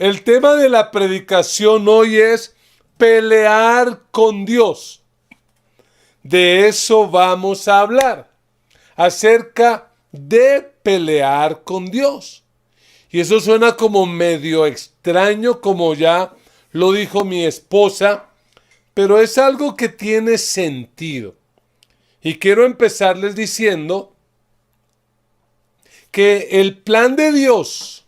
El tema de la predicación hoy es pelear con Dios. De eso vamos a hablar, acerca de pelear con Dios. Y eso suena como medio extraño, como ya lo dijo mi esposa, pero es algo que tiene sentido. Y quiero empezarles diciendo que el plan de Dios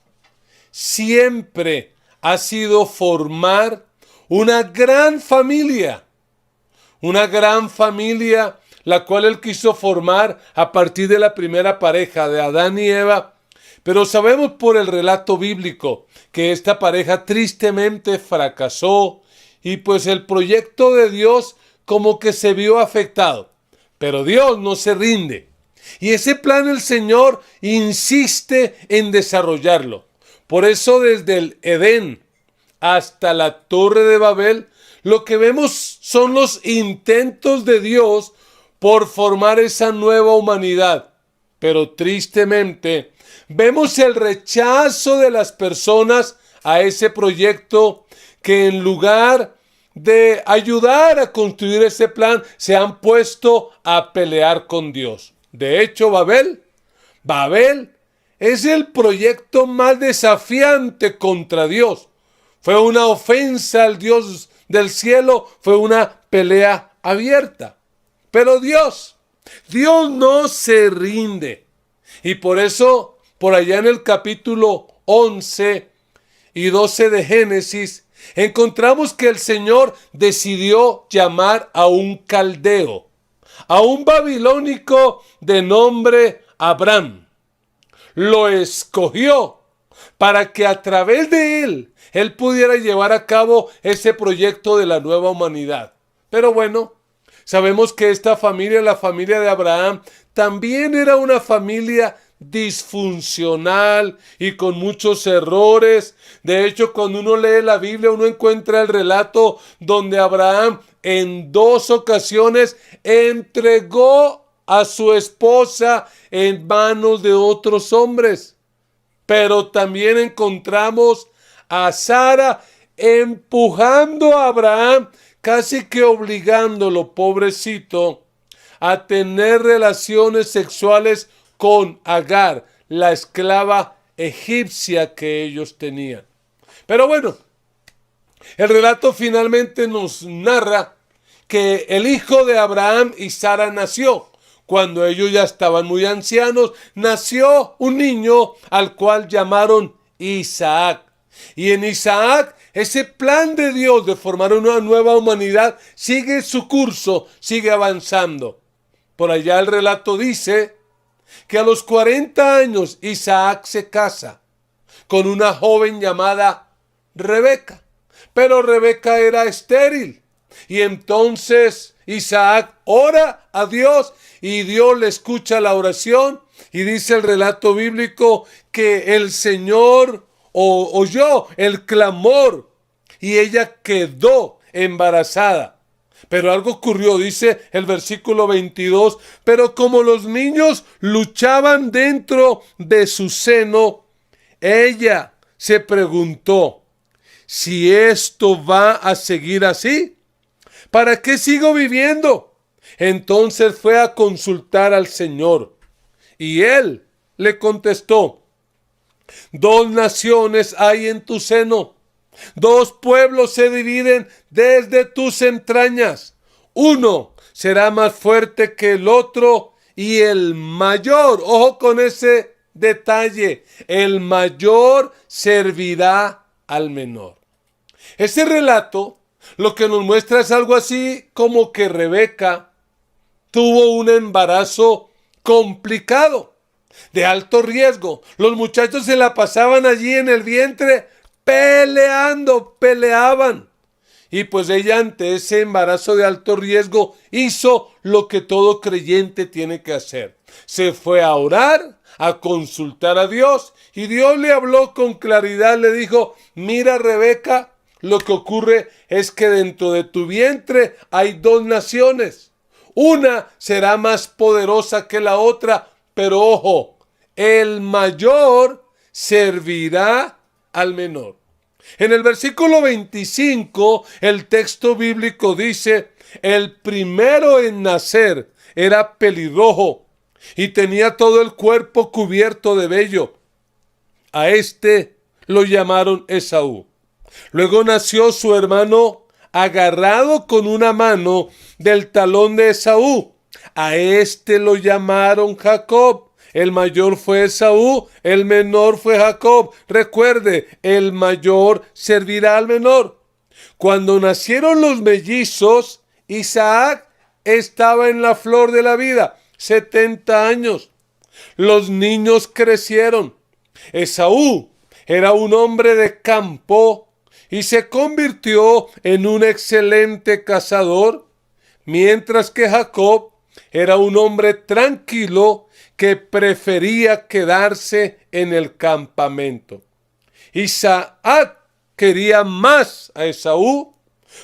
siempre ha sido formar una gran familia la cual Él quiso formar a partir de la primera pareja de Adán y Eva, pero sabemos por el relato bíblico que esta pareja tristemente fracasó y pues el proyecto de Dios como que se vio afectado, pero Dios no se rinde. Y ese plan el Señor insiste en desarrollarlo. Por eso desde el Edén hasta la Torre de Babel, lo que vemos son los intentos de Dios por formar esa nueva humanidad. Pero tristemente, vemos el rechazo de las personas a ese proyecto que en lugar de ayudar a construir ese plan, se han puesto a pelear con Dios. De hecho, Babel es el proyecto más desafiante contra Dios. Fue una ofensa al Dios del cielo, fue una pelea abierta. Pero Dios no se rinde. Y por eso, por allá en el capítulo 11 y 12 de Génesis, encontramos que el Señor decidió llamar a un caldeo, a un babilónico de nombre Abraham. Lo escogió para que a través de él pudiera llevar a cabo ese proyecto de la nueva humanidad. Pero bueno, sabemos que esta familia, la familia de Abraham, también era una familia disfuncional y con muchos errores. De hecho, cuando uno lee la Biblia, uno encuentra el relato donde Abraham en 2 ocasiones entregó a su esposa en manos de otros hombres. Pero también encontramos a Sara empujando a Abraham, casi que obligándolo, pobrecito, a tener relaciones sexuales con Agar, la esclava egipcia que ellos tenían. Pero bueno, el relato finalmente nos narra que el hijo de Abraham y Sara nació. Cuando ellos ya estaban muy ancianos, nació un niño al cual llamaron Isaac. Y en Isaac, ese plan de Dios de formar una nueva humanidad sigue su curso, sigue avanzando. Por allá el relato dice que a los 40 años Isaac se casa con una joven llamada Rebeca. Pero Rebeca era estéril. Y entonces Isaac ora a Dios y Dios le escucha la oración. Y dice el relato bíblico que el Señor oyó el clamor y ella quedó embarazada. Pero algo ocurrió, dice el versículo 22, pero como los niños luchaban dentro de su seno, ella se preguntó, si esto va a seguir así, ¿para qué sigo viviendo? Entonces fue a consultar al Señor y Él le contestó, 2 naciones hay en tu seno, 2 pueblos se dividen desde tus entrañas. Uno será más fuerte que el otro y el mayor, ojo con ese detalle, el mayor servirá al menor. Ese relato lo que nos muestra es algo así como que Rebeca tuvo un embarazo complicado, de alto riesgo. Los muchachos se la pasaban allí en el vientre peleaban. Y pues ella ante ese embarazo de alto riesgo hizo lo que todo creyente tiene que hacer. Se fue a orar, a consultar a Dios y Dios le habló con claridad, le dijo, mira Rebeca, lo que ocurre es que dentro de tu vientre hay 2 naciones. Una será más poderosa que la otra, pero ojo, el mayor servirá al menor. En el versículo 25, el texto bíblico dice: el primero en nacer era pelirrojo y tenía todo el cuerpo cubierto de vello. A este lo llamaron Esaú. Luego nació su hermano agarrado con una mano del talón de Esaú. A este lo llamaron Jacob. El mayor fue Esaú, el menor fue Jacob. Recuerde, el mayor servirá al menor. Cuando nacieron los mellizos, Isaac estaba en la flor de la vida, 70 años. Los niños crecieron. Esaú era un hombre de campo y se convirtió en un excelente cazador, mientras que Jacob era un hombre tranquilo que prefería quedarse en el campamento. Isaac quería más a Esaú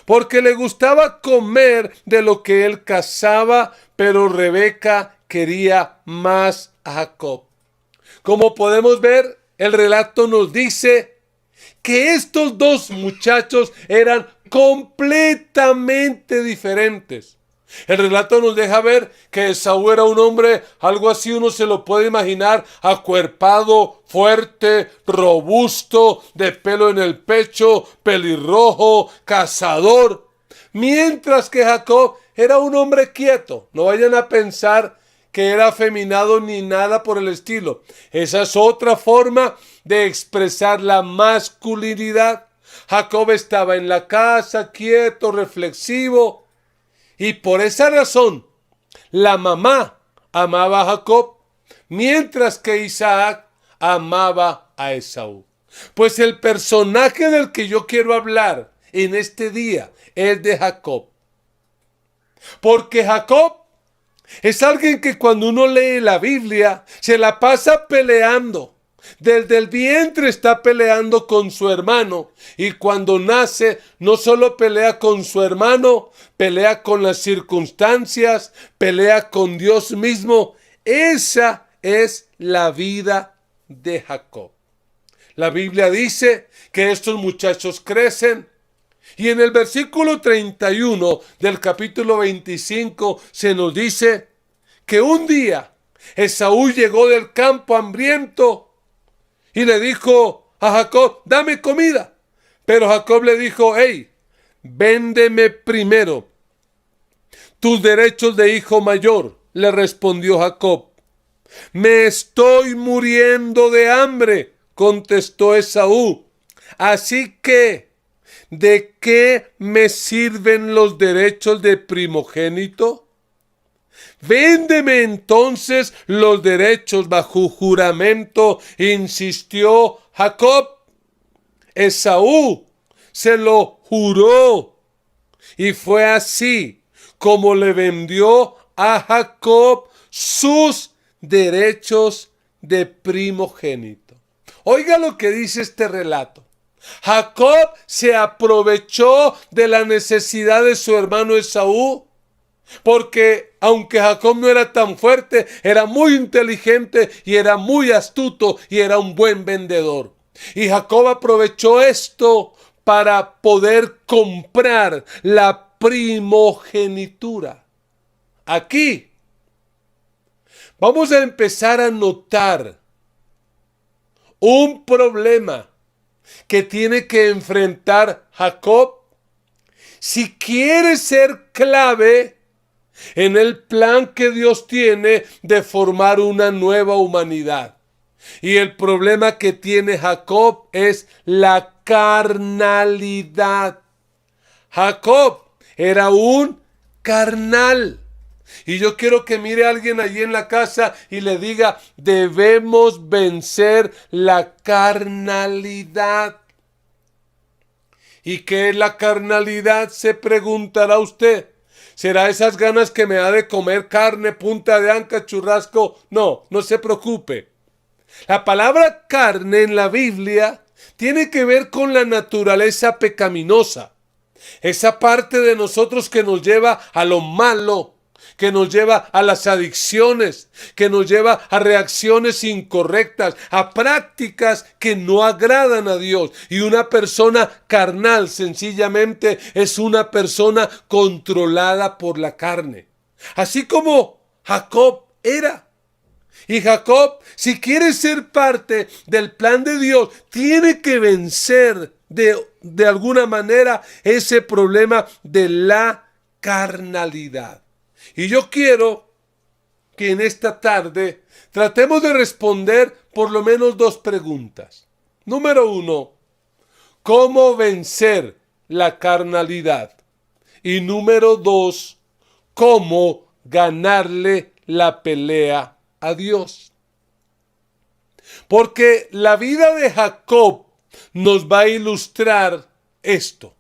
porque le gustaba comer de lo que él cazaba, pero Rebeca quería más a Jacob. Como podemos ver, el relato nos dice que estos dos muchachos eran completamente diferentes. El relato nos deja ver que Esaú era un hombre, algo así uno se lo puede imaginar, acuerpado, fuerte, robusto, de pelo en el pecho, pelirrojo, cazador. Mientras que Jacob era un hombre quieto. No vayan a pensar que era afeminado ni nada por el estilo. Esa es otra forma de expresar la masculinidad. Jacob estaba en la casa, quieto, reflexivo. Y por esa razón, la mamá amaba a Jacob, mientras que Isaac amaba a Esaú. Pues el personaje del que yo quiero hablar en este día es de Jacob. Porque Jacob es alguien que cuando uno lee la Biblia se la pasa peleando. Desde el vientre está peleando con su hermano, y cuando nace no solo pelea con su hermano, pelea con las circunstancias, pelea con Dios mismo. Esa es la vida de Jacob. La Biblia dice que estos muchachos crecen, y en el versículo 31 del capítulo 25 se nos dice que un día Esaú llegó del campo hambriento y le dijo a Jacob: dame comida. Pero Jacob le dijo: hey, véndeme primero tus derechos de hijo mayor. Le respondió Jacob. Me estoy muriendo de hambre, contestó Esaú. Así que, ¿de qué me sirven los derechos de primogénito? Véndeme entonces los derechos bajo juramento, insistió Jacob. Esaú se lo juró, y fue así como le vendió a Jacob sus derechos de primogénito. Oiga lo que dice este relato. Jacob se aprovechó de la necesidad de su hermano Esaú, porque aunque Jacob no era tan fuerte, era muy inteligente y era muy astuto y era un buen vendedor. Y Jacob aprovechó esto para poder comprar la primogenitura. Aquí vamos a empezar a notar un problema que tiene que enfrentar Jacob si quiere ser clave en el plan que Dios tiene de formar una nueva humanidad. Y el problema que tiene Jacob es la carnalidad. Jacob era un carnal. Y yo quiero que mire a alguien allí en la casa y le diga: debemos vencer la carnalidad. ¿Y qué es la carnalidad?, se preguntará usted. ¿Será esas ganas que me da de comer carne, punta de anca, churrasco? No, no se preocupe. La palabra carne en la Biblia tiene que ver con la naturaleza pecaminosa. Esa parte de nosotros que nos lleva a lo malo, que nos lleva a las adicciones, que nos lleva a reacciones incorrectas, a prácticas que no agradan a Dios. Y una persona carnal sencillamente es una persona controlada por la carne. Así como Jacob era. Y Jacob, si quiere ser parte del plan de Dios, tiene que vencer de alguna manera ese problema de la carnalidad. Y yo quiero que en esta tarde tratemos de responder por lo menos dos preguntas. Número 1, ¿cómo vencer la carnalidad? Y número 2, ¿cómo ganarle la pelea a Dios? Porque la vida de Jacob nos va a ilustrar esto,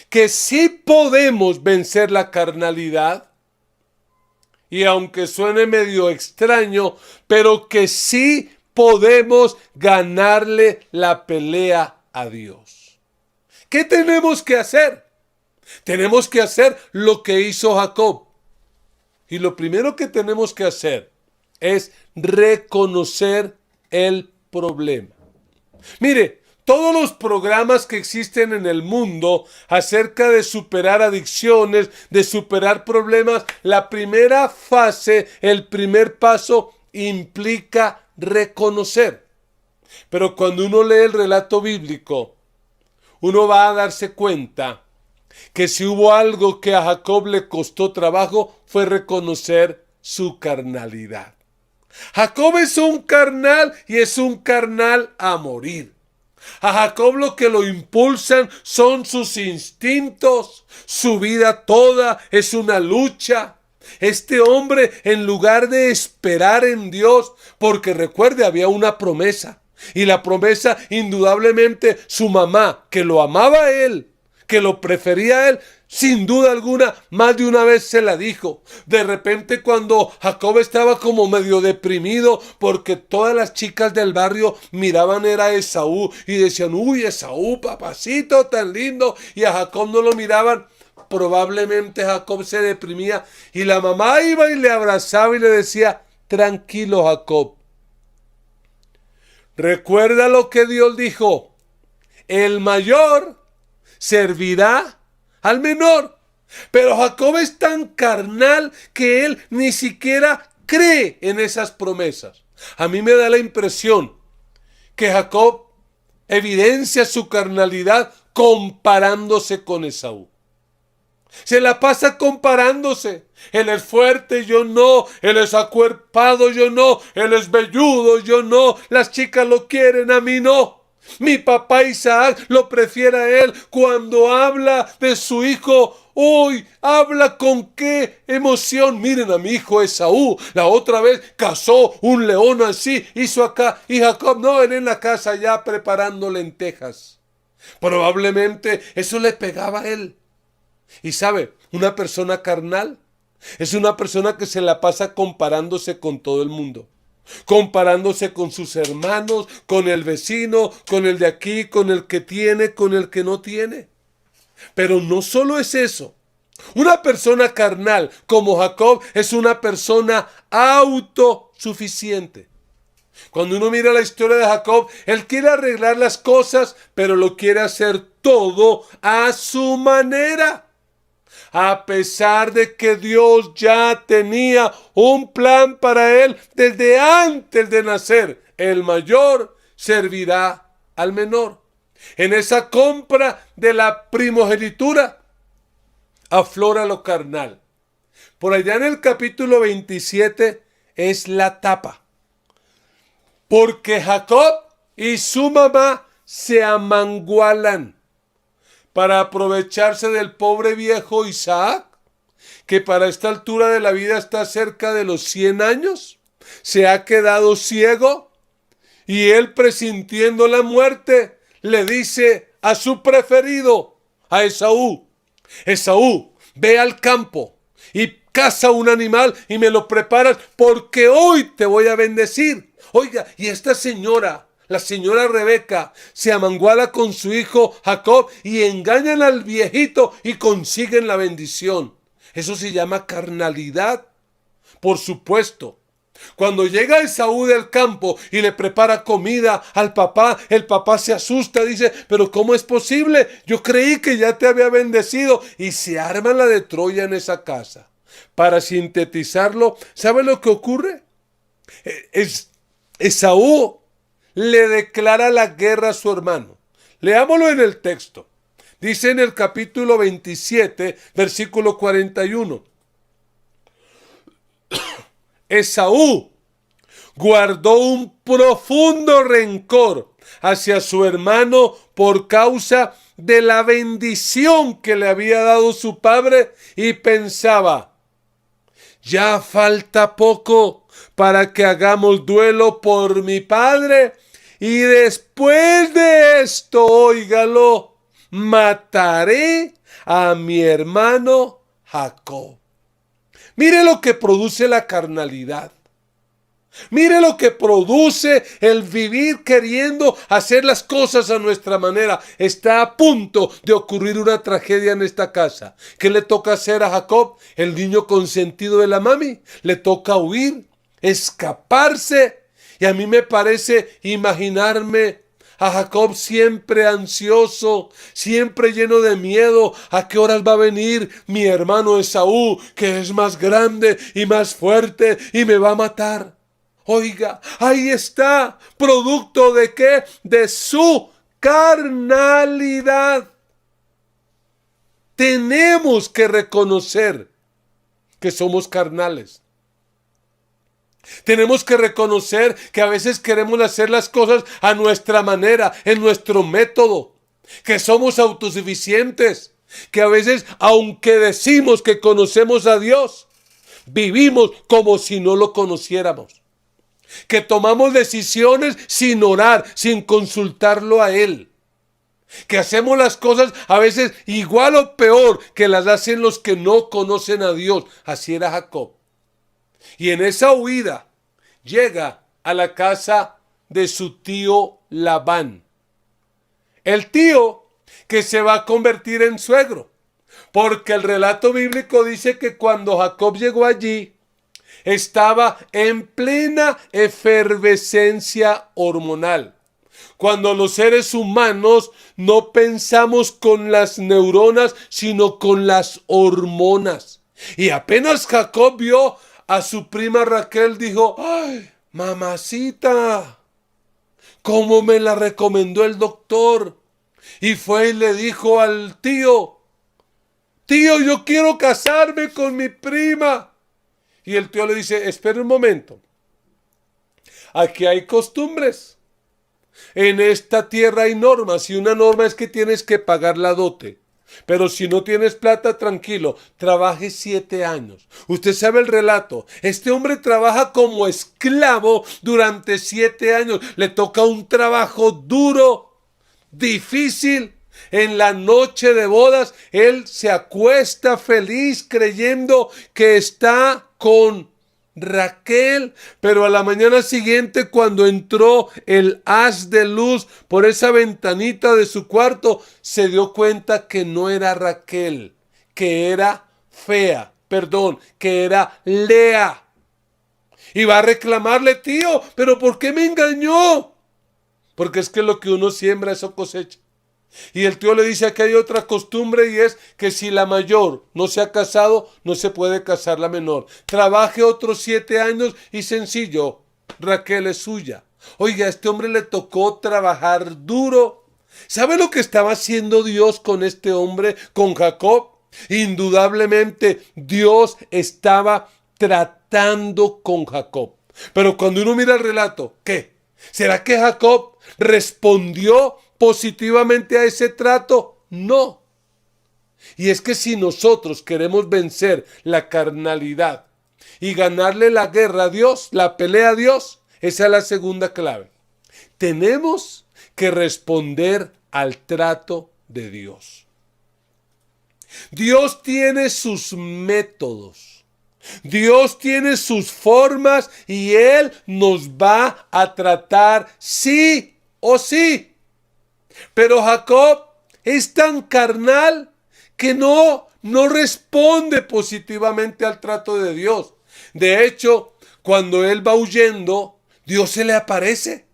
que sí podemos vencer la carnalidad, y aunque suene medio extraño, pero que sí podemos ganarle la pelea a Dios. ¿Qué tenemos que hacer? Tenemos que hacer lo que hizo Jacob. Y lo primero que tenemos que hacer es reconocer el problema. Mire, todos los programas que existen en el mundo acerca de superar adicciones, de superar problemas, la primera fase, el primer paso implica reconocer. Pero cuando uno lee el relato bíblico, uno va a darse cuenta que si hubo algo que a Jacob le costó trabajo fue reconocer su carnalidad. Jacob es un carnal y es un carnal a morir. A Jacob lo que lo impulsan son sus instintos. Su vida toda es una lucha. Este hombre, en lugar de esperar en Dios, porque recuerde, había una promesa. Y la promesa, indudablemente, su mamá, que lo amaba a él, que lo prefería a él, sin duda alguna, más de una vez se la dijo. De repente, cuando Jacob estaba como medio deprimido porque todas las chicas del barrio miraban era a Esaú y decían, uy, Esaú, papacito tan lindo, y a Jacob no lo miraban, probablemente Jacob se deprimía y la mamá iba y le abrazaba y le decía, tranquilo, Jacob, recuerda lo que Dios dijo, el mayor servirá al menor. Pero Jacob es tan carnal que él ni siquiera cree en esas promesas. A mí me da la impresión que Jacob evidencia su carnalidad comparándose con Esaú. Se la pasa comparándose. Él es fuerte, yo no. Él es acuerpado, yo no. Él es velludo, yo no. Las chicas lo quieren, a mí no. Mi papá Isaac lo prefiere a él. Cuando habla de su hijo, uy, habla con qué emoción. Miren a mi hijo Esaú, la otra vez cazó un león así, hizo acá, y Jacob, no, él en la casa ya preparando lentejas. Probablemente eso le pegaba a él. Y sabe, una persona carnal es una persona que se la pasa comparándose con todo el mundo. Comparándose con sus hermanos, con el vecino, con el de aquí, con el que tiene, con el que no tiene. Pero no solo es eso. Una persona carnal como Jacob es una persona autosuficiente. Cuando uno mira la historia de Jacob, él quiere arreglar las cosas, pero lo quiere hacer todo a su manera. A pesar de que Dios ya tenía un plan para él desde antes de nacer, el mayor servirá al menor. En esa compra de la primogenitura aflora lo carnal. Por allá en el capítulo 27 es la tapa. Porque Jacob y su mamá se amangualan para aprovecharse del pobre viejo Isaac, que para esta altura de la vida está cerca de los 100 años, se ha quedado ciego, y él, presintiendo la muerte, le dice a su preferido, a Esaú, Esaú, ve al campo y caza un animal y me lo preparas porque hoy te voy a bendecir. Oiga, y esta señora, la señora Rebeca, se amanguala con su hijo Jacob y engañan al viejito y consiguen la bendición. Eso se llama carnalidad. Por supuesto, cuando llega Esaú del campo y le prepara comida al papá, el papá se asusta, dice, pero ¿cómo es posible? Yo creí que ya te había bendecido. Y se arma la de Troya en esa casa. Para sintetizarlo, ¿sabe lo que ocurre? Esaú le declara la guerra a su hermano. Leámoslo en el texto. Dice en el capítulo 27, versículo 41. Esaú guardó un profundo rencor hacia su hermano por causa de la bendición que le había dado su padre y pensaba, ya falta poco para que hagamos duelo por mi padre y después de esto, óigalo, mataré a mi hermano Jacob. Mire lo que produce la carnalidad. Mire lo que produce el vivir queriendo hacer las cosas a nuestra manera. Está a punto de ocurrir una tragedia en esta casa. ¿Qué le toca hacer a Jacob? El niño consentido de la mami. Le toca huir, escaparse. Y a mí me parece imaginarme a Jacob siempre ansioso, siempre lleno de miedo. ¿A qué horas va a venir mi hermano Esaú, que es más grande y más fuerte y me va a matar? Oiga, ahí está, ¿producto de qué? De su carnalidad. Tenemos que reconocer que somos carnales. Tenemos que reconocer que a veces queremos hacer las cosas a nuestra manera, en nuestro método, que somos autosuficientes, que a veces, aunque decimos que conocemos a Dios, vivimos como si no lo conociéramos, que tomamos decisiones sin orar, sin consultarlo a Él, que hacemos las cosas a veces igual o peor que las hacen los que no conocen a Dios. Así era Jacob. Y en esa huida llega a la casa de su tío Labán. El tío que se va a convertir en suegro. Porque el relato bíblico dice que cuando Jacob llegó allí, estaba en plena efervescencia hormonal. Cuando los seres humanos no pensamos con las neuronas, sino con las hormonas. Y apenas Jacob vio a su prima Raquel, dijo, ¡ay, mamacita! ¿Cómo me la recomendó el doctor? Y fue y le dijo al tío, tío, yo quiero casarme con mi prima. Y el tío le dice, espera un momento. Aquí hay costumbres. En esta tierra hay normas y una norma es que tienes que pagar la dote. Pero si no tienes plata, tranquilo, trabaje 7 años. Usted sabe el relato. Este hombre trabaja como esclavo durante 7 años. Le toca un trabajo duro, difícil. En la noche de bodas, él se acuesta feliz creyendo que está con Raquel, pero a la mañana siguiente, cuando entró el haz de luz por esa ventanita de su cuarto, se dio cuenta que no era Raquel, que era que era Lea. Y va a reclamarle, tío, ¿pero por qué me engañó? Porque es que lo que uno siembra, eso cosecha. Y el tío le dice que hay otra costumbre y es que si la mayor no se ha casado, no se puede casar la menor. Trabaje otros 7 años y sencillo, Raquel es suya. Oiga, a este hombre le tocó trabajar duro. ¿Sabe lo que estaba haciendo Dios con este hombre, con Jacob? Indudablemente Dios estaba tratando con Jacob. Pero cuando uno mira el relato, ¿qué? ¿Será que Jacob respondió positivamente a ese trato? No. Y es que si nosotros queremos vencer la carnalidad y ganarle la guerra a Dios, la pelea a Dios, esa es la segunda clave. Tenemos que responder al trato de Dios. Dios tiene sus métodos. Dios tiene sus formas y Él nos va a tratar sí o sí. Pero Jacob es tan carnal que no no responde positivamente al trato de Dios. De hecho, cuando él va huyendo, Dios se le aparece.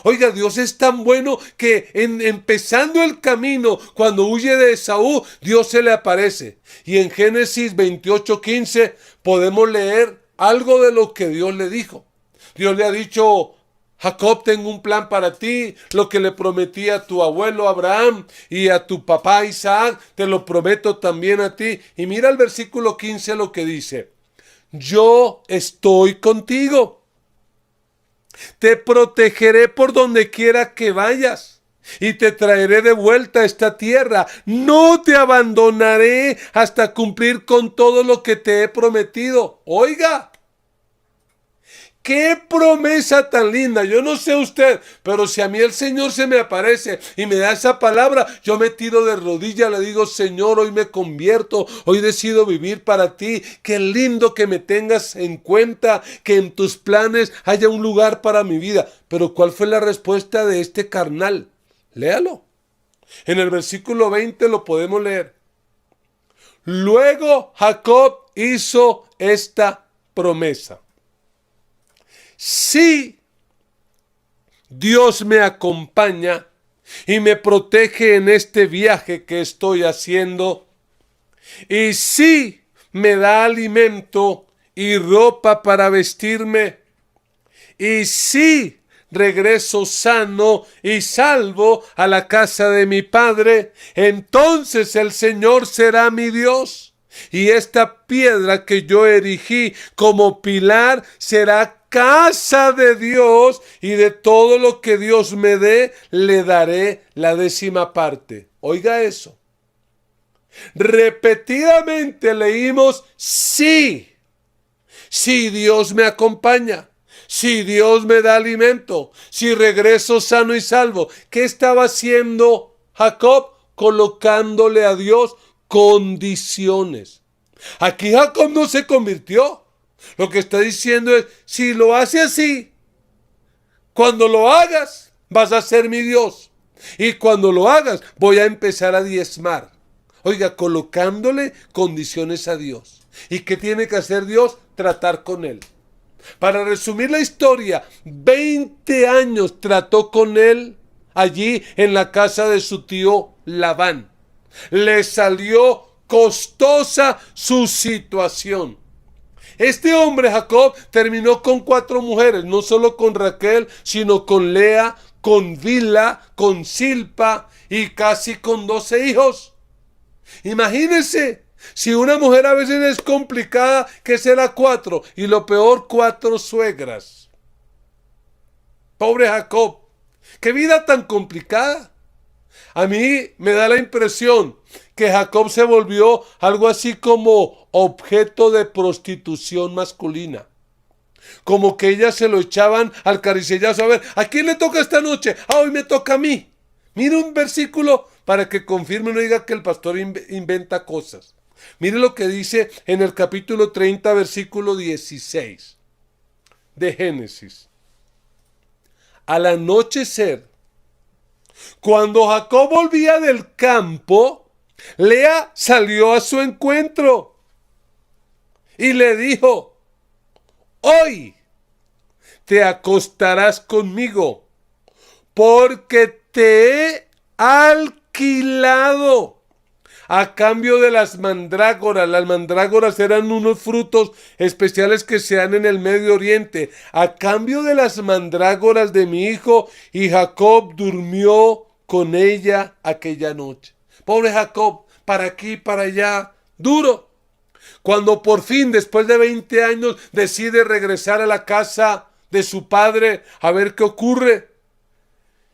Oiga, Dios es tan bueno que empezando el camino, cuando huye de Esaú, Dios se le aparece. Y en Génesis 28:15 podemos leer algo de lo que Dios le dijo. Dios le ha dicho: Jacob, tengo un plan para ti, lo que le prometí a tu abuelo Abraham y a tu papá Isaac, te lo prometo también a ti. Y mira el versículo 15 lo que dice: yo estoy contigo. Te protegeré por donde quiera que vayas y te traeré de vuelta a esta tierra. No te abandonaré hasta cumplir con todo lo que te he prometido. Oiga, qué promesa tan linda. Yo no sé usted, pero si a mí el Señor se me aparece y me da esa palabra, yo me tiro de rodillas, le digo: Señor, hoy me convierto, hoy decido vivir para ti. Qué lindo que me tengas en cuenta, que en tus planes haya un lugar para mi vida. Pero ¿cuál fue la respuesta de este carnal? Léalo. En el versículo 20 lo podemos leer. Luego Jacob hizo esta promesa: si Dios me acompaña y me protege en este viaje que estoy haciendo, y si me da alimento y ropa para vestirme, y si regreso sano y salvo a la casa de mi padre, entonces el Señor será mi Dios, y esta piedra que yo erigí como pilar será casa de Dios, y de todo lo que Dios me dé, le daré la 10ª parte. Oiga eso. Repetidamente leímos: sí, si Dios me acompaña, si Dios me da alimento, si regreso sano y salvo. ¿Qué estaba haciendo Jacob? Colocándole a Dios condiciones. Aquí Jacob no se convirtió. Lo que está diciendo es: si lo hace así, cuando lo hagas, vas a ser mi Dios. Y cuando lo hagas, voy a empezar a diezmar. Oiga, colocándole condiciones a Dios. ¿Y qué tiene que hacer Dios? Tratar con él. Para resumir la historia, 20 años trató con él allí en la casa de su tío Labán. Le salió costosa su situación. Este hombre, Jacob, terminó con 4 mujeres, no solo con Raquel, sino con Lea, con Bilha, con Silpa y casi con 12 hijos. Imagínense, si una mujer a veces es complicada, ¿qué será 4? Y lo peor, 4 suegras. Pobre Jacob, qué vida tan complicada. A mí me da la impresión que Jacob se volvió algo así como objeto de prostitución masculina. Como que ellas se lo echaban al caricellazo. A ver, ¿a quién le toca esta noche? Hoy me toca a mí. Mire un versículo para que confirme, no diga que el pastor inventa cosas. Mire lo que dice en el capítulo 30, versículo 16 de Génesis. Al anochecer, cuando Jacob volvía del campo, Lea salió a su encuentro y le dijo: hoy te acostarás conmigo, porque te he alquilado a cambio de las mandrágoras. Las mandrágoras eran unos frutos especiales que se dan en el Medio Oriente. A cambio de las mandrágoras de mi hijo, y Jacob durmió con ella aquella noche. Pobre Jacob, para aquí, para allá, duro. Cuando por fin, después de 20 años, decide regresar a la casa de su padre a ver qué ocurre,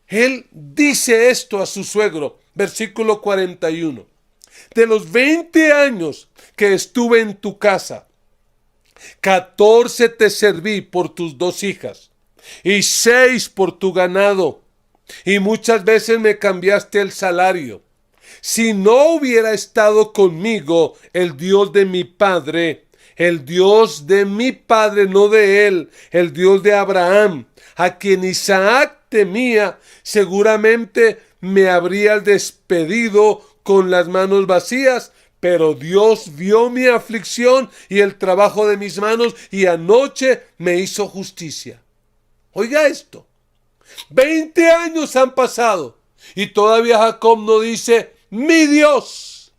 él dice esto a su suegro, versículo 41. De los 20 años que estuve en tu casa, 14 te serví por tus 2 hijas y 6 por tu ganado, y muchas veces me cambiaste el salario. Si no hubiera estado conmigo el Dios de mi padre, el Dios de mi padre, no de él, el Dios de Abraham, a quien Isaac temía, seguramente me habrías despedido con las manos vacías, Pero Dios vio mi aflicción y el trabajo de mis manos y anoche me hizo justicia. Oiga esto, 20 años han pasado y todavía Jacob no dice mi Dios,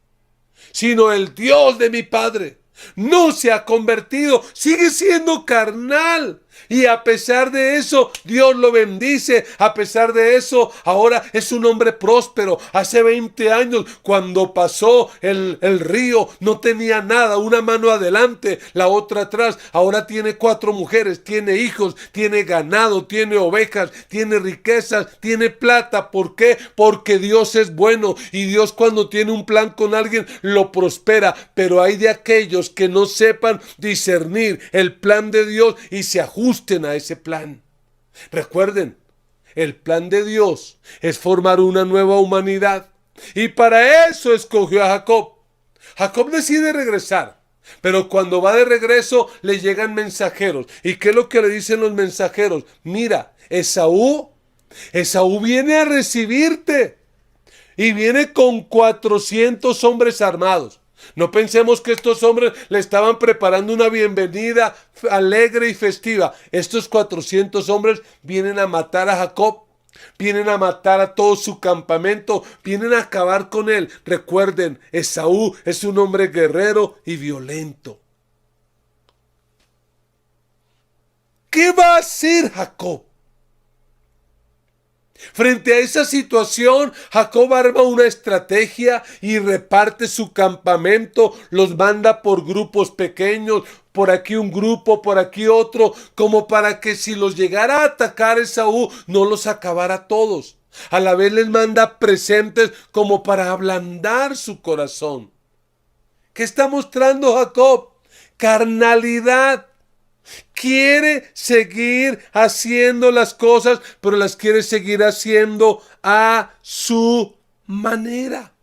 sino el Dios de mi padre. No se ha convertido, sigue siendo carnal. Y a pesar de eso, Dios lo bendice. A pesar de eso, ahora es un hombre próspero. Hace 20 años, cuando pasó el río, no tenía nada. Una mano adelante, la otra atrás. Ahora tiene 4 mujeres, tiene hijos, tiene ganado, tiene ovejas, tiene riquezas, tiene plata. ¿Por qué? Porque Dios es bueno. Y Dios, cuando tiene un plan con alguien, lo prospera. Pero hay de aquellos que no sepan discernir el plan de Dios y se ajusten a ese plan. Recuerden, el plan de Dios es formar una nueva humanidad. Y para eso escogió a Jacob. Jacob decide regresar. Pero cuando va de regreso le llegan mensajeros. ¿Y qué es lo que le dicen los mensajeros? Mira, Esaú viene a recibirte. Y viene con 400 hombres armados. No pensemos que estos hombres le estaban preparando una bienvenida alegre y festiva. Estos 400 hombres vienen a matar a Jacob. Vienen a matar a todo su campamento. Vienen a acabar con él. Recuerden, Esaú es un hombre guerrero y violento. ¿Qué va a hacer Jacob? Frente a esa situación, Jacob arma una estrategia y reparte su campamento, los manda por grupos pequeños, por aquí un grupo, por aquí otro, como para que si los llegara a atacar Esaú, no los acabara todos. A la vez les manda presentes como para ablandar su corazón. ¿Qué está mostrando Jacob? Carnalidad. Quiere seguir haciendo las cosas, pero las quiere seguir haciendo a su manera.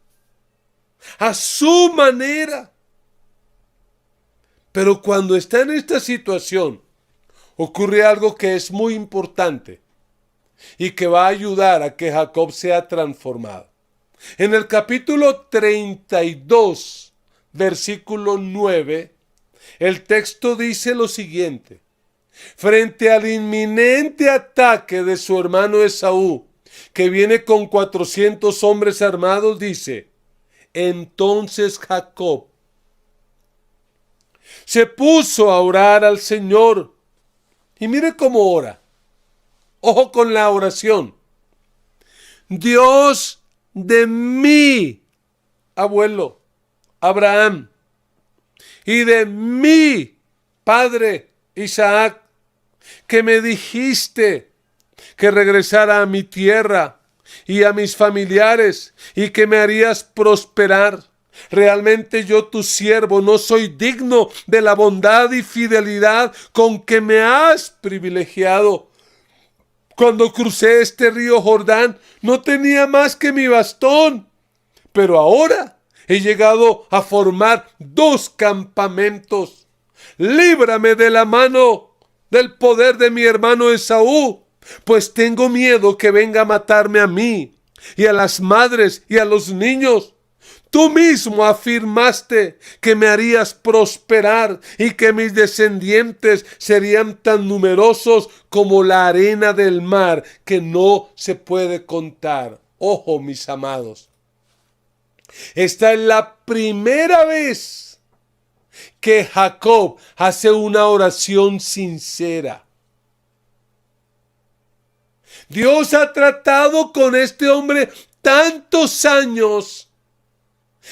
A su manera. Pero cuando está en esta situación, ocurre algo que es muy importante y que va a ayudar a que Jacob sea transformado. En el capítulo 32, versículo 9, el texto dice lo siguiente: frente al inminente ataque de su hermano Esaú, que viene con 400 hombres armados, dice: entonces Jacob se puso a orar al Señor. Y mire cómo ora. Ojo con la oración. Dios de mi abuelo Abraham y de mi padre Isaac, que me dijiste que regresara a mi tierra y a mis familiares y que me harías prosperar. Realmente yo, tu siervo, no soy digno de la bondad y fidelidad con que me has privilegiado. Cuando crucé este río Jordán, no tenía más que mi bastón, pero ahora he llegado a formar 2 campamentos. Líbrame de la mano del poder de mi hermano Esaú, pues tengo miedo que venga a matarme a mí y a las madres y a los niños. Tú mismo afirmaste que me harías prosperar y que mis descendientes serían tan numerosos como la arena del mar, que no se puede contar. Ojo, mis amados. Esta es la primera vez que Jacob hace una oración sincera. Dios ha tratado con este hombre tantos años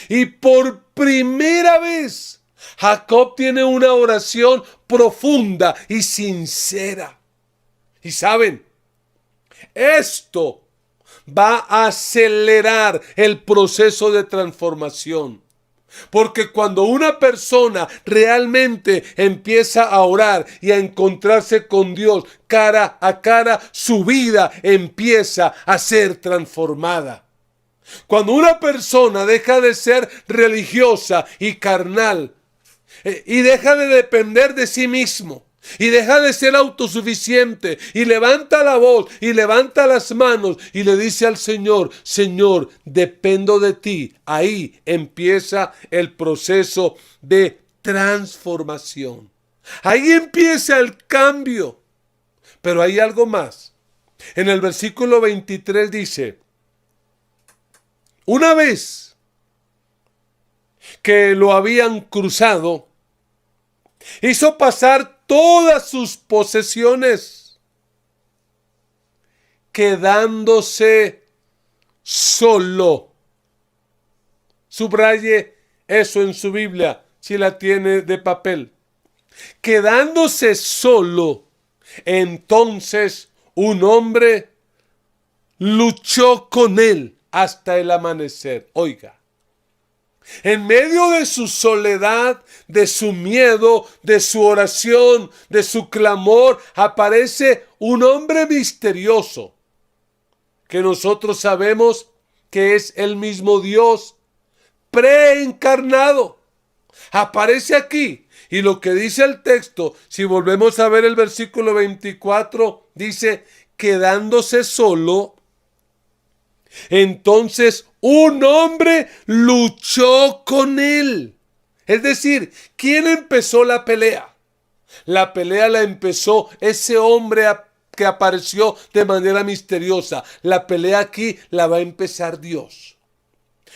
y por primera vez Jacob tiene una oración profunda y sincera. Y saben, esto va a acelerar el proceso de transformación. Porque cuando una persona realmente empieza a orar y a encontrarse con Dios cara a cara, su vida empieza a ser transformada. Cuando una persona deja de ser religiosa y carnal y deja de depender de sí mismo Y deja de ser autosuficiente y levanta la voz y levanta las manos y le dice al Señor: Señor, dependo de ti. Ahí empieza el proceso de transformación. Ahí empieza el cambio. Pero hay algo más. En el versículo 23 dice: una vez que lo habían cruzado, hizo pasar todas sus posesiones, quedándose solo. Subraye eso en su Biblia, si la tiene de papel. Quedándose solo, entonces un hombre luchó con él hasta el amanecer. Oiga. En medio de su soledad, de su miedo, de su oración, de su clamor, aparece un hombre misterioso que nosotros sabemos que es el mismo Dios preencarnado. Aparece aquí y lo que dice el texto, si volvemos a ver el versículo 24, dice: quedándose solo, entonces un hombre luchó con él. Es decir, ¿quién empezó la pelea? La pelea la empezó ese hombre que apareció de manera misteriosa. La pelea aquí la va a empezar Dios.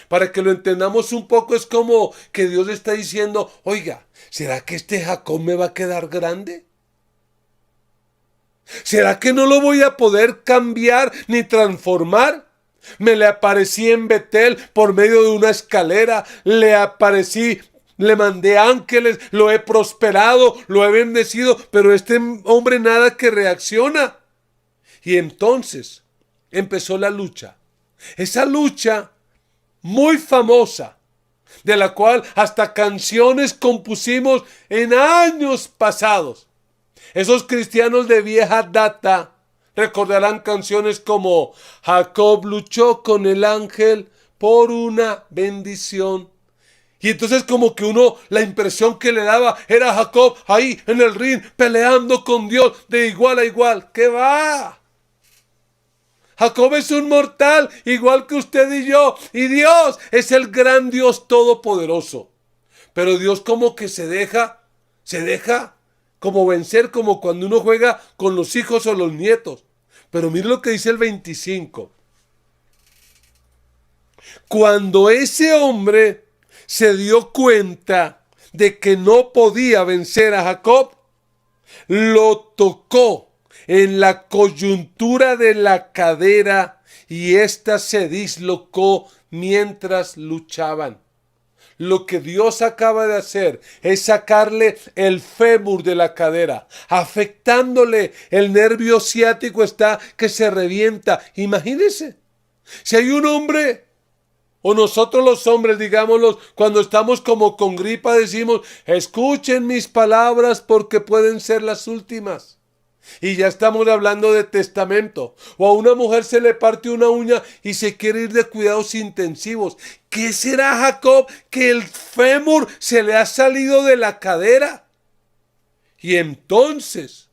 Para que lo entendamos un poco, es como que Dios está diciendo: oiga, ¿será que este Jacob me va a quedar grande? ¿Será que no lo voy a poder cambiar ni transformar? Me le aparecí en Betel por medio de una escalera, le aparecí, le mandé ángeles, lo he prosperado, lo he bendecido, pero este hombre nada que reacciona. Y entonces empezó la lucha. Esa lucha muy famosa, de la cual hasta canciones compusimos en años pasados. Esos cristianos de vieja data recordarán canciones como: Jacob luchó con el ángel por una bendición. Y entonces como que la impresión que le daba era Jacob ahí en el ring peleando con Dios de igual a igual. ¿Qué va? Jacob es un mortal igual que usted y yo. Y Dios es el gran Dios todopoderoso. Pero Dios como que se deja como vencer, como cuando uno juega con los hijos o los nietos. Pero mire lo que dice el 25. Cuando ese hombre se dio cuenta de que no podía vencer a Jacob, lo tocó en la coyuntura de la cadera y ésta se dislocó mientras luchaban. Lo que Dios acaba de hacer es sacarle el fémur de la cadera, afectándole el nervio ciático, está que se revienta. Imagínense, si hay un hombre, o nosotros los hombres, digámoslo, cuando estamos como con gripa decimos: escuchen mis palabras porque pueden ser las últimas. Y ya estamos hablando de testamento. O a una mujer se le parte una uña y se quiere ir de cuidados intensivos. ¿Qué será Jacob que el fémur se le ha salido de la cadera? Y entonces,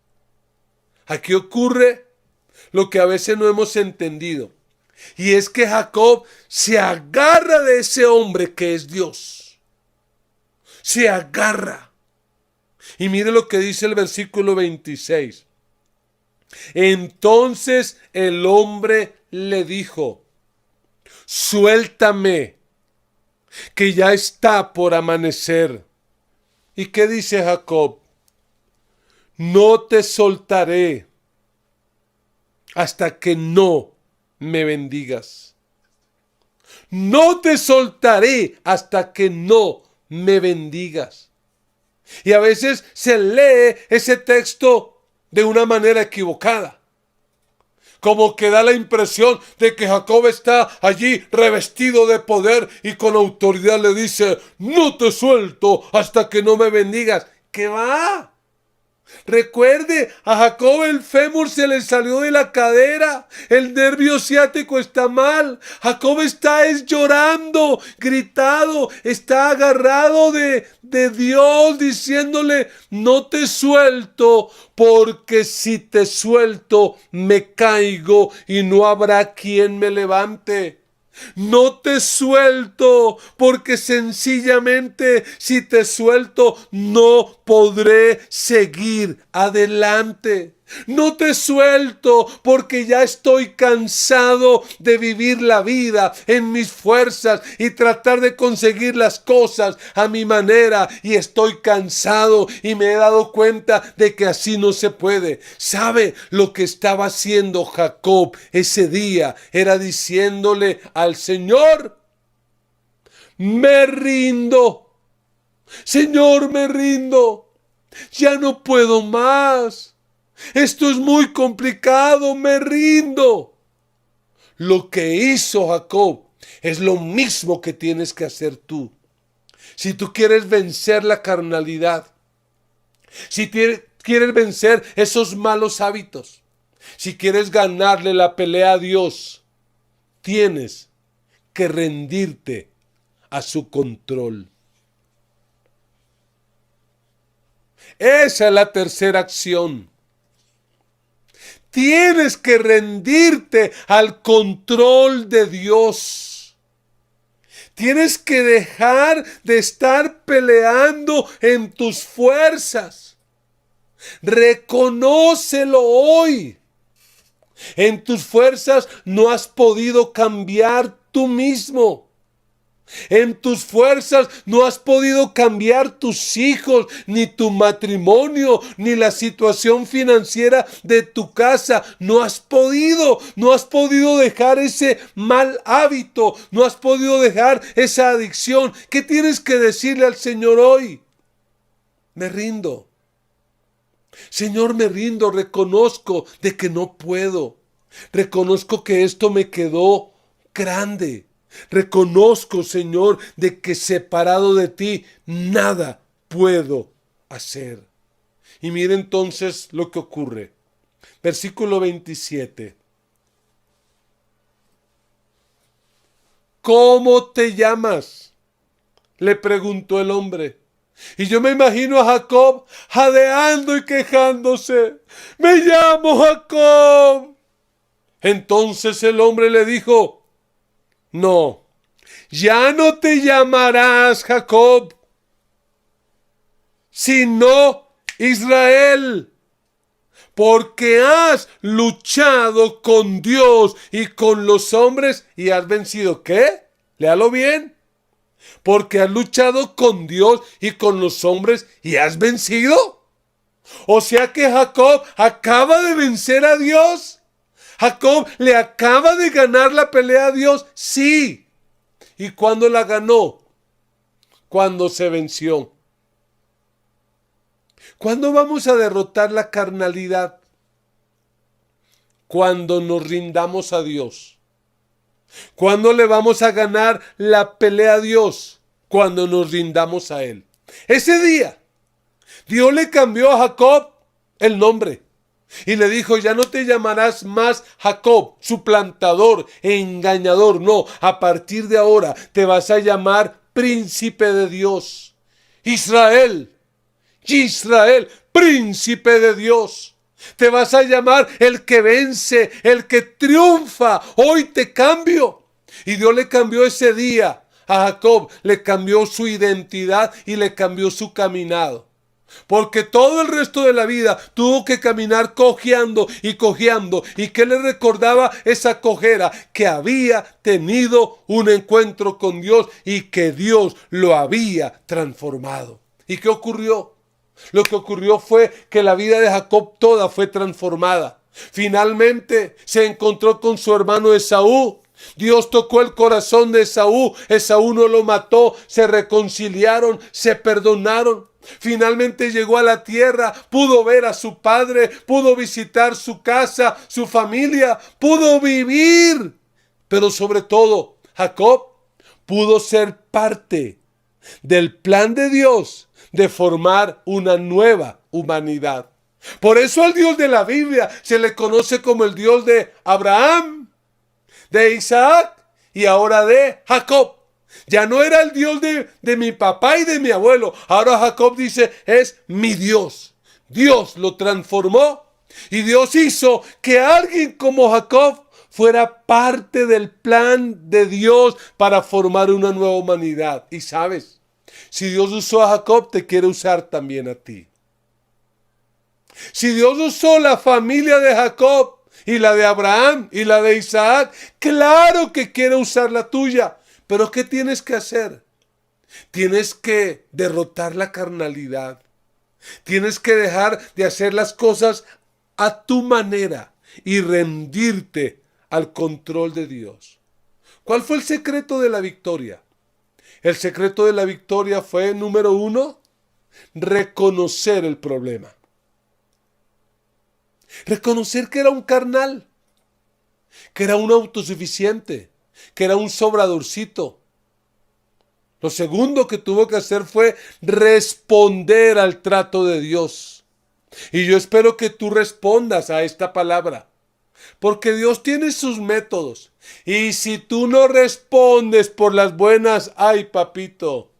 aquí ocurre lo que a veces no hemos entendido. Y es que Jacob se agarra de ese hombre que es Dios. Se agarra. Y mire lo que dice el versículo 26. Entonces el hombre le dijo: suéltame, que ya está por amanecer. ¿Y qué dice Jacob? No te soltaré hasta que no me bendigas. No te soltaré hasta que no me bendigas. Y a veces se lee ese texto de una manera equivocada. Como que da la impresión de que Jacob está allí revestido de poder y con autoridad le dice: no te suelto hasta que no me bendigas. ¿Qué va? Recuerde, a Jacob el fémur se le salió de la cadera, el nervio ciático está mal, Jacob está llorando, gritado, está agarrado de Dios, diciéndole: no te suelto, porque si te suelto me caigo y no habrá quien me levante. No te suelto, porque sencillamente si te suelto no podré seguir adelante. No te suelto porque ya estoy cansado de vivir la vida en mis fuerzas y tratar de conseguir las cosas a mi manera, y estoy cansado y me he dado cuenta de que así no se puede. ¿Sabe lo que estaba haciendo Jacob ese día? Era diciéndole al Señor: me rindo, Señor, me rindo, ya no puedo más. Esto es muy complicado, me rindo. Lo que hizo Jacob es lo mismo que tienes que hacer tú. Si tú quieres vencer la carnalidad, si quieres vencer esos malos hábitos, si quieres ganarle la pelea a Dios, tienes que rendirte a su control. Esa es la tercera acción. Tienes que rendirte al control de Dios. Tienes que dejar de estar peleando en tus fuerzas. Reconócelo hoy. En tus fuerzas no has podido cambiar tú mismo. En tus fuerzas no has podido cambiar tus hijos, ni tu matrimonio, ni la situación financiera de tu casa. No has podido dejar ese mal hábito, no has podido dejar esa adicción. ¿Qué tienes que decirle al Señor hoy? Me rindo. Señor, me rindo, reconozco de que no puedo. Reconozco que esto me quedó grande. Reconozco, Señor, de que separado de ti nada puedo hacer. Y mire entonces lo que ocurre. Versículo 27. ¿Cómo te llamas?, le preguntó el hombre. Y yo me imagino a Jacob jadeando y quejándose. Me llamo Jacob. Entonces el hombre le dijo: no, ya no te llamarás Jacob, sino Israel, porque has luchado con Dios y con los hombres y has vencido. ¿Qué? Léalo bien. Porque has luchado con Dios y con los hombres y has vencido. O sea que Jacob acaba de vencer a Dios. Jacob le acaba de ganar la pelea a Dios. Sí. ¿Y cuándo la ganó? Cuando se venció. ¿Cuándo vamos a derrotar la carnalidad? Cuando nos rindamos a Dios. ¿Cuándo le vamos a ganar la pelea a Dios? Cuando nos rindamos a Él. Ese día, Dios le cambió a Jacob el nombre. Y le dijo: ya no te llamarás más Jacob, suplantador e engañador. No, a partir de ahora te vas a llamar príncipe de Dios. Israel, príncipe de Dios. Te vas a llamar el que vence, el que triunfa. Hoy te cambio. Y Dios le cambió ese día a Jacob, le cambió su identidad y le cambió su caminado. Porque todo el resto de la vida tuvo que caminar cojeando y cojeando. ¿Y qué le recordaba esa cojera? Que había tenido un encuentro con Dios y que Dios lo había transformado. ¿Y qué ocurrió? Lo que ocurrió fue que la vida de Jacob toda fue transformada. Finalmente se encontró con su hermano Esaú. Dios tocó el corazón de Esaú. Esaú no lo mató, se reconciliaron, se perdonaron. Finalmente llegó a la tierra, pudo ver a su padre, pudo visitar su casa, su familia, pudo vivir. Pero sobre todo, Jacob pudo ser parte del plan de Dios de formar una nueva humanidad. Por eso al Dios de la Biblia se le conoce como el Dios de Abraham, de Isaac y ahora de Jacob. Ya no era el Dios de mi papá y de mi abuelo. Ahora Jacob dice, es mi Dios. Dios lo transformó y Dios hizo que alguien como Jacob fuera parte del plan de Dios para formar una nueva humanidad. Y sabes, si Dios usó a Jacob, te quiere usar también a ti. Si Dios usó la familia de Jacob y la de Abraham y la de Isaac, claro que quiere usar la tuya. Pero ¿qué tienes que hacer? Tienes que derrotar la carnalidad. Tienes que dejar de hacer las cosas a tu manera y rendirte al control de Dios. ¿Cuál fue el secreto de la victoria? El secreto de la victoria fue, número 1, reconocer el problema. Reconocer que era un carnal, que era un autosuficiente, que era un sobradorcito. Lo segundo que tuvo que hacer fue responder al trato de Dios. Y yo espero que tú respondas a esta palabra, porque Dios tiene sus métodos. Y si tú no respondes por las buenas, ay papito,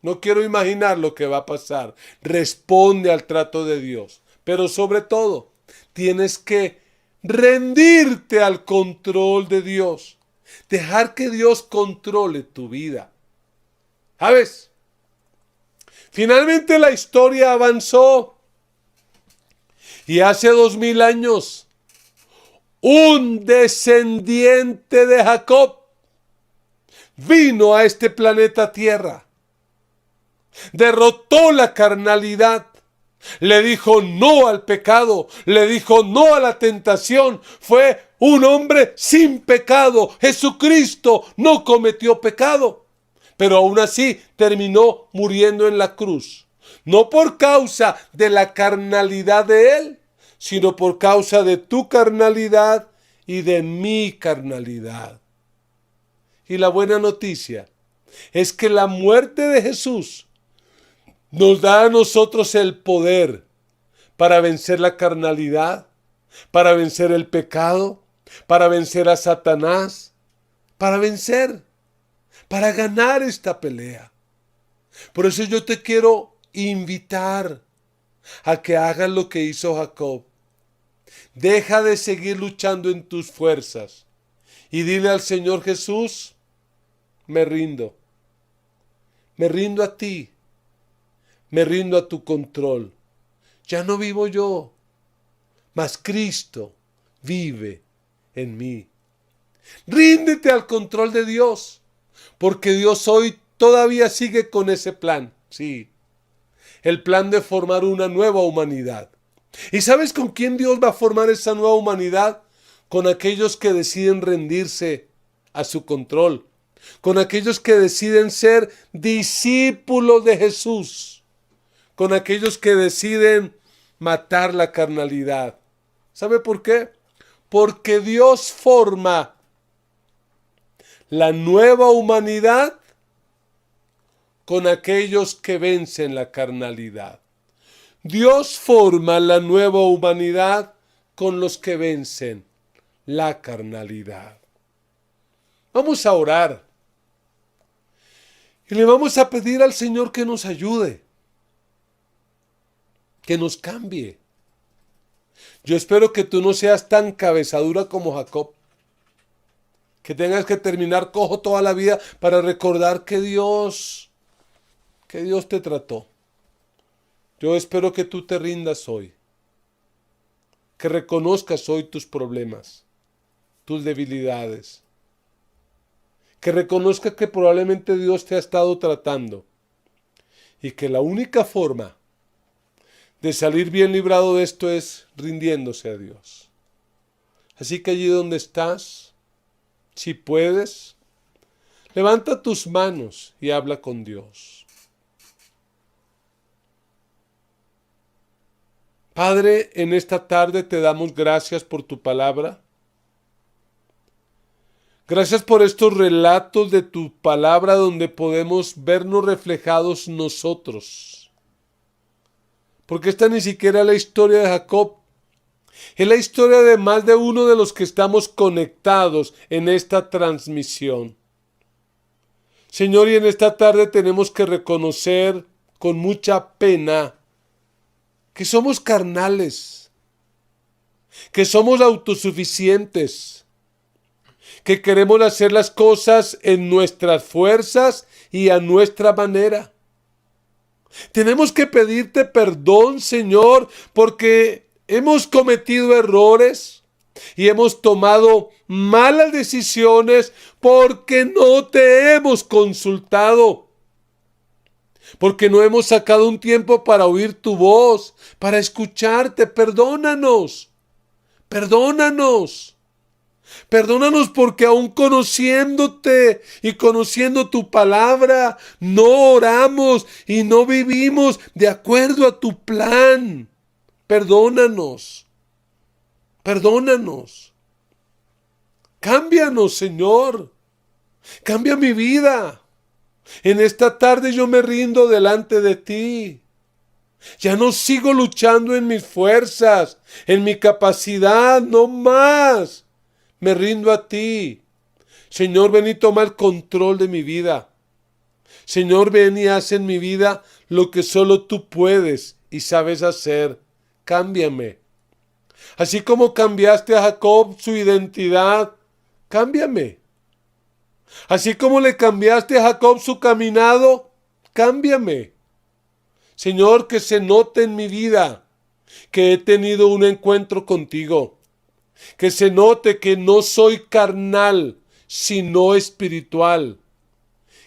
no quiero imaginar lo que va a pasar. Responde al trato de Dios. Pero sobre todo, tienes que rendirte al control de Dios. Dejar que Dios controle tu vida. ¿Sabes? Finalmente la historia avanzó. Y hace 2000 años, un descendiente de Jacob vino a este planeta Tierra. Derrotó la carnalidad. Le dijo no al pecado, le dijo no a la tentación. Fue un hombre sin pecado. Jesucristo no cometió pecado, pero aún así terminó muriendo en la cruz. No por causa de la carnalidad de él, sino por causa de tu carnalidad y de mi carnalidad. Y la buena noticia es que la muerte de Jesús nos da a nosotros el poder para vencer la carnalidad, para vencer el pecado, para vencer a Satanás, para ganar esta pelea. Por eso yo te quiero invitar a que hagas lo que hizo Jacob. Deja de seguir luchando en tus fuerzas y dile al Señor Jesús, me rindo a ti. Me rindo a tu control. Ya no vivo yo, mas Cristo vive en mí. Ríndete al control de Dios, porque Dios hoy todavía sigue con ese plan. Sí, el plan de formar una nueva humanidad. ¿Y sabes con quién Dios va a formar esa nueva humanidad? Con aquellos que deciden rendirse a su control, con aquellos que deciden ser discípulos de Jesús, con aquellos que deciden matar la carnalidad. ¿Sabe por qué? Porque Dios forma la nueva humanidad con aquellos que vencen la carnalidad. Dios forma la nueva humanidad con los que vencen la carnalidad. Vamos a orar y le vamos a pedir al Señor que nos ayude, que nos cambie. Yo espero que tú no seas tan cabezadura como Jacob, que tengas que terminar cojo toda la vida para recordar que Dios te trató. Yo espero que tú te rindas hoy, que reconozcas hoy tus problemas, tus debilidades, que reconozcas que probablemente Dios te ha estado tratando y que la única forma de salir bien librado de esto es rindiéndose a Dios. Así que allí donde estás, si puedes, levanta tus manos y habla con Dios. Padre, en esta tarde te damos gracias por tu palabra. Gracias por estos relatos de tu palabra donde podemos vernos reflejados nosotros. porque esta ni siquiera es la historia de Jacob. Es la historia de más de uno de los que estamos conectados en esta transmisión. Señor, y en esta tarde tenemos que reconocer con mucha pena que somos carnales, que somos autosuficientes, que queremos hacer las cosas en nuestras fuerzas y a nuestra manera. Tenemos que pedirte perdón, Señor, porque hemos cometido errores y hemos tomado malas decisiones porque no te hemos consultado, porque no hemos sacado un tiempo para oír tu voz, para escucharte. Perdónanos, perdónanos. Perdónanos porque aún conociéndote y conociendo tu palabra, no oramos y no vivimos de acuerdo a tu plan. Perdónanos, perdónanos. Cámbianos, Señor. Cambia mi vida. En esta tarde yo me rindo delante de ti. Ya no sigo luchando en mis fuerzas, en mi capacidad, no más. Me rindo a ti. Señor, ven y toma el control de mi vida. Señor, ven y haz en mi vida lo que solo tú puedes y sabes hacer. Cámbiame. Así como cambiaste a Jacob su identidad, cámbiame. Así como le cambiaste a Jacob su caminado, cámbiame. Señor, que se note en mi vida que he tenido un encuentro contigo. Que se note que no soy carnal, sino espiritual.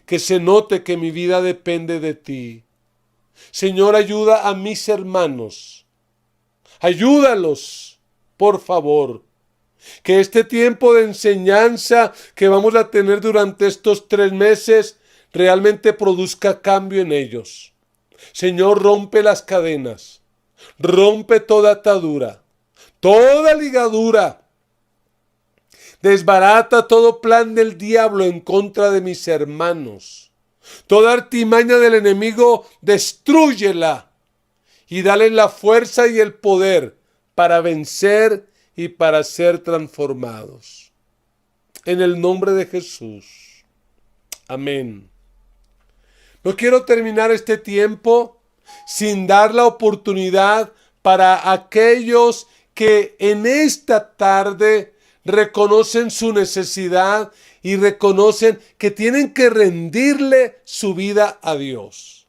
Que se note que mi vida depende de ti. Señor, ayuda a mis hermanos. Ayúdalos, por favor. Que este tiempo de enseñanza que vamos a tener durante estos 3 meses realmente produzca cambio en ellos. Señor, rompe las cadenas. Rompe toda atadura. Toda ligadura. Desbarata todo plan del diablo en contra de mis hermanos. Toda artimaña del enemigo, destrúyela. Y dale la fuerza y el poder para vencer y para ser transformados. En el nombre de Jesús. Amén. No quiero terminar este tiempo sin dar la oportunidad para aquellos que en esta tarde reconocen su necesidad y reconocen que tienen que rendirle su vida a Dios.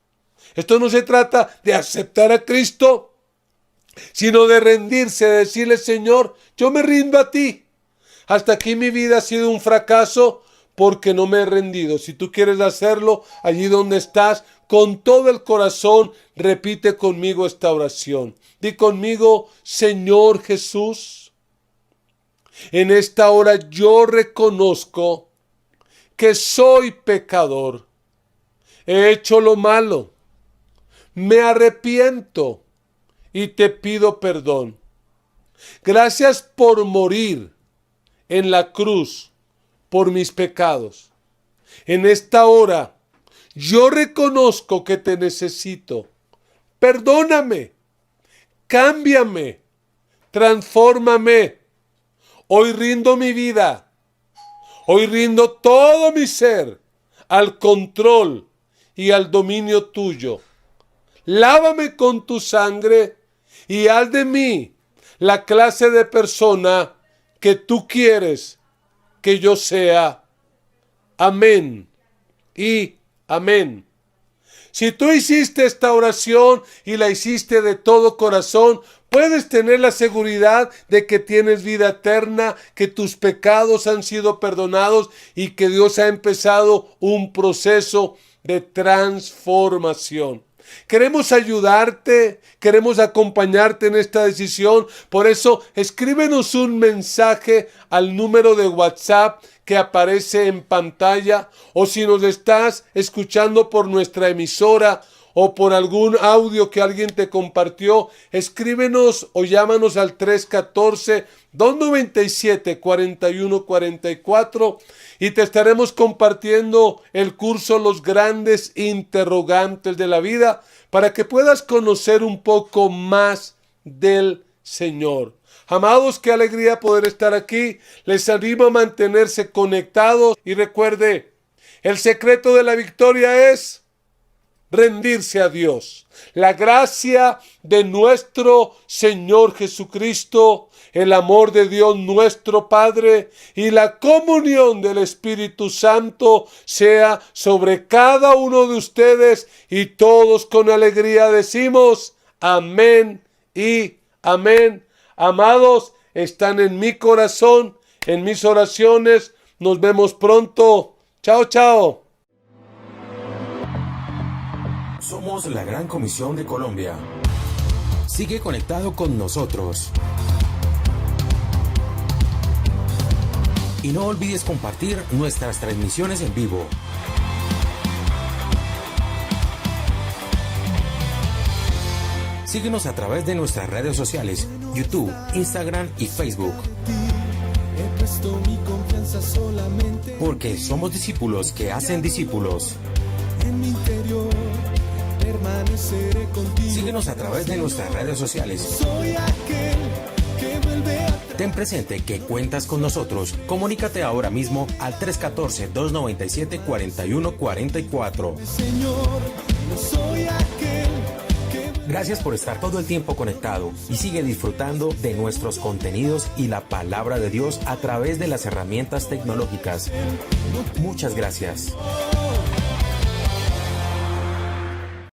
Esto no se trata de aceptar a Cristo, sino de rendirse, de decirle: Señor, yo me rindo a ti. Hasta aquí mi vida ha sido un fracaso porque no me he rendido. Si tú quieres hacerlo, allí donde estás, con todo el corazón, repite conmigo esta oración. Di conmigo: Señor Jesús, en esta hora yo reconozco que soy pecador. He hecho lo malo. Me arrepiento y te pido perdón. Gracias por morir en la cruz por mis pecados. En esta hora yo reconozco que te necesito. Perdóname, cámbiame, transfórmame. Hoy rindo mi vida. Hoy rindo todo mi ser al control y al dominio tuyo. Lávame con tu sangre y haz de mí la clase de persona que tú quieres que yo sea. Amén y amén. Si tú hiciste esta oración y la hiciste de todo corazón, puedes tener la seguridad de que tienes vida eterna, que tus pecados han sido perdonados y que Dios ha empezado un proceso de transformación. Queremos ayudarte, queremos acompañarte en esta decisión. Por eso, escríbenos un mensaje al número de WhatsApp que aparece en pantalla, o si nos estás escuchando por nuestra emisora o por algún audio que alguien te compartió, escríbenos o llámanos al 314-297-4144 y te estaremos compartiendo el curso Los Grandes Interrogantes de la Vida para que puedas conocer un poco más del Señor. Amados, qué alegría poder estar aquí. Les animo a mantenerse conectados y recuerde, el secreto de la victoria es rendirse a Dios. La gracia de nuestro Señor Jesucristo, el amor de Dios nuestro Padre y la comunión del Espíritu Santo sea sobre cada uno de ustedes, y todos con alegría decimos amén y amén. Amados, están en mi corazón, en mis oraciones. Nos vemos pronto. Chao, chao. Somos la Gran Comisión de Colombia. Sigue conectado con nosotros. Y no olvides compartir nuestras transmisiones en vivo. Síguenos a través de nuestras redes sociales, YouTube, Instagram y Facebook. Porque somos discípulos que hacen discípulos. Síguenos a través de nuestras redes sociales. Ten presente que cuentas con nosotros. Comunícate ahora mismo al 314-297-4144. Gracias por estar todo el tiempo conectado y sigue disfrutando de nuestros contenidos y la palabra de Dios a través de las herramientas tecnológicas. Muchas gracias.